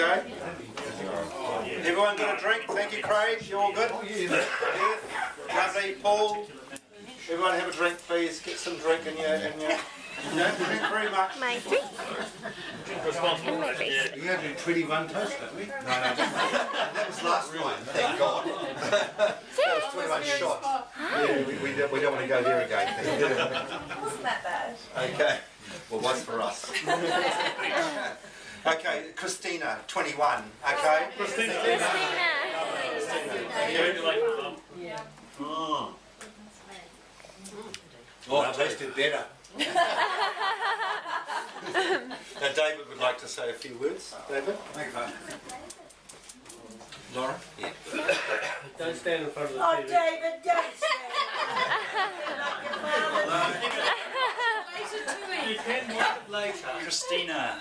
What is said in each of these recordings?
Okay. Everyone got a drink? Thank you, Craig. You all good? Yeah. Lovely. Paul. Everyone have a drink, please. Get some drink in your. Don't drink very much. My drink. Responsible. We had to do 21 toasts, didn't we? No. That was last night. Thank God. That was 21 shots. Yeah, we don't want to go there again. It wasn't that bad. Okay. Well, what's for us? Okay, Christina, 21. Okay. Christina. Yeah. Oh, it tasted better. Now, David would like to say a few words. David? Okay. Laura? Yeah. Don't stand in front of the Oh, TV. David, don't You can watch it later. Christina.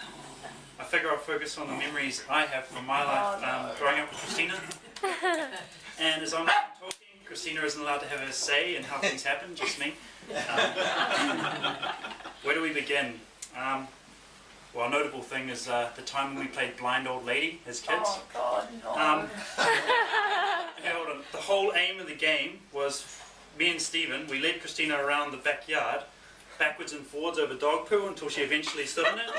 I figure I'll focus on the memories I have from my life growing up with Christina. And as I'm talking, Christina isn't allowed to have a say in how things happen, just me. Where do we begin? Well, a notable thing is the time when we played Blind Old Lady as kids. Oh, God, no. Hold on. The whole aim of the game was me and Stephen, we led Christina around the backyard, backwards and forwards over dog poo until she eventually stood in it.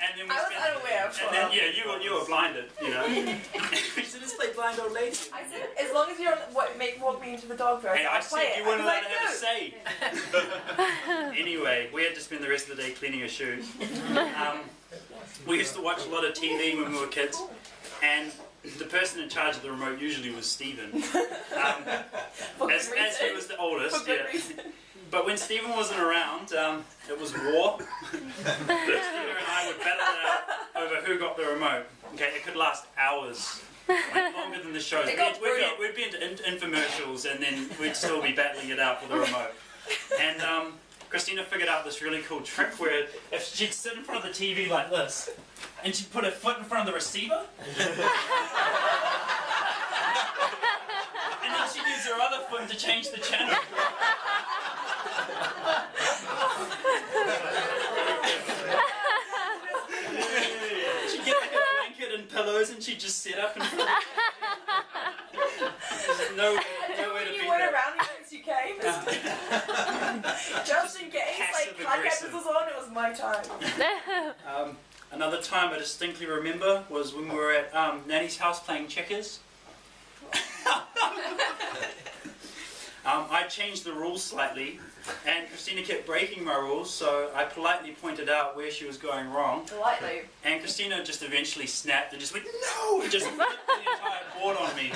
And then we I was unaware of and then, yeah, you were blinded, you know. We said, let's play Blind Old Lady. I said, as long as you don't walk me into the dog first, Hey, I I'll play said it. you weren't allowed to have a No. say. Anyway, we had to spend the rest of the day cleaning her shoes. We used to watch a lot of TV when we were kids, and the person in charge of the remote usually was Stephen. As he was the oldest, yeah. But when Stephen wasn't around, it was war. Christina and I would battle it out over who got the remote. Okay, it could last hours. Like longer than the shows. We'd be into infomercials and then we'd still be battling it out for the remote. And Christina figured out this really cool trick where if she'd sit in front of the TV like this, and she'd put her foot in front of the receiver, and then she'd use her other foot to change the channel. She'd get like a blanket and pillows and she'd just sit up and no way to You beat went that. around me since you came. Just in case, like, podcast was on, it was my time. Another time I distinctly remember was when we were at Nanny's house playing checkers. I changed the rules slightly, and Christina kept breaking my rules, so I politely pointed out where she was going wrong. Politely. And Christina just eventually snapped and just went, no! And just flipped the entire board on me.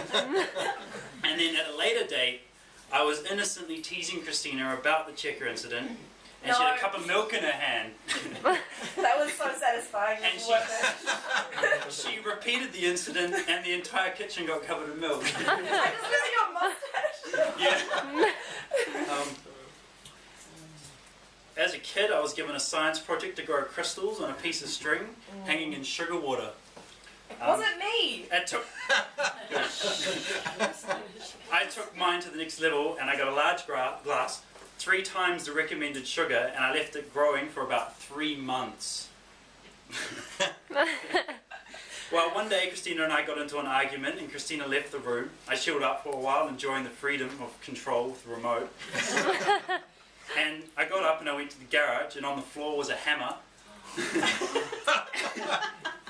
And then at a later date, I was innocently teasing Christina about the checker incident, and she had a cup of milk in her hand. That was so satisfying. And she repeated the incident, and the entire kitchen got covered in milk. I just really got mustache. Yeah. As a kid, I was given a science project to grow crystals on a piece of string hanging in sugar water. It wasn't me. I took mine to the next level, and I got a large glass, 3 times the recommended sugar, and I left it growing for about 3 months. Well, one day Christina and I got into an argument, and Christina left the room. I chilled up for a while, enjoying the freedom of control with the remote. And I got up and I went to the garage, and on the floor was a hammer.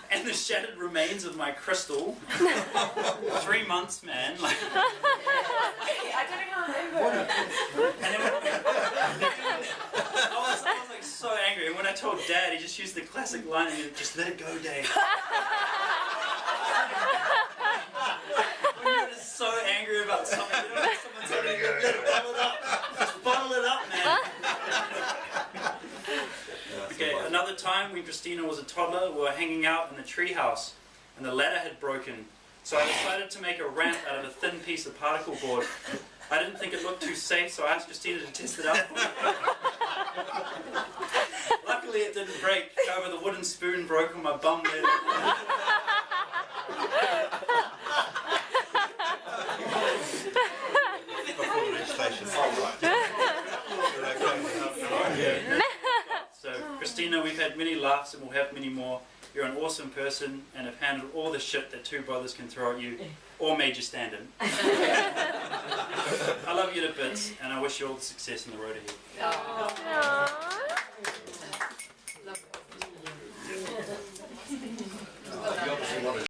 And the shattered remains of my crystal. 3 months, man. Like, I don't even remember. and then I was like so angry. And when I told Dad, he just used the classic line, just let it go, Dave. When you're just so angry about something, you don't want someone telling you, let it bottle it up. Just bottle it up, man. Okay, another time when Christina was a toddler, we were hanging out in the treehouse, and the ladder had broken. So I decided to make a ramp out of a thin piece of particle board. I didn't think it looked too safe, so I asked Christina to test it out for me. Luckily it didn't break, however the wooden spoon broke on my bum lid. So Christina, we've had had many laughs and will have many more. You're an awesome person and have handled all the shit that two brothers can throw at you or made you stand in. I love you to bits and I wish you all the success in the road ahead. Aww.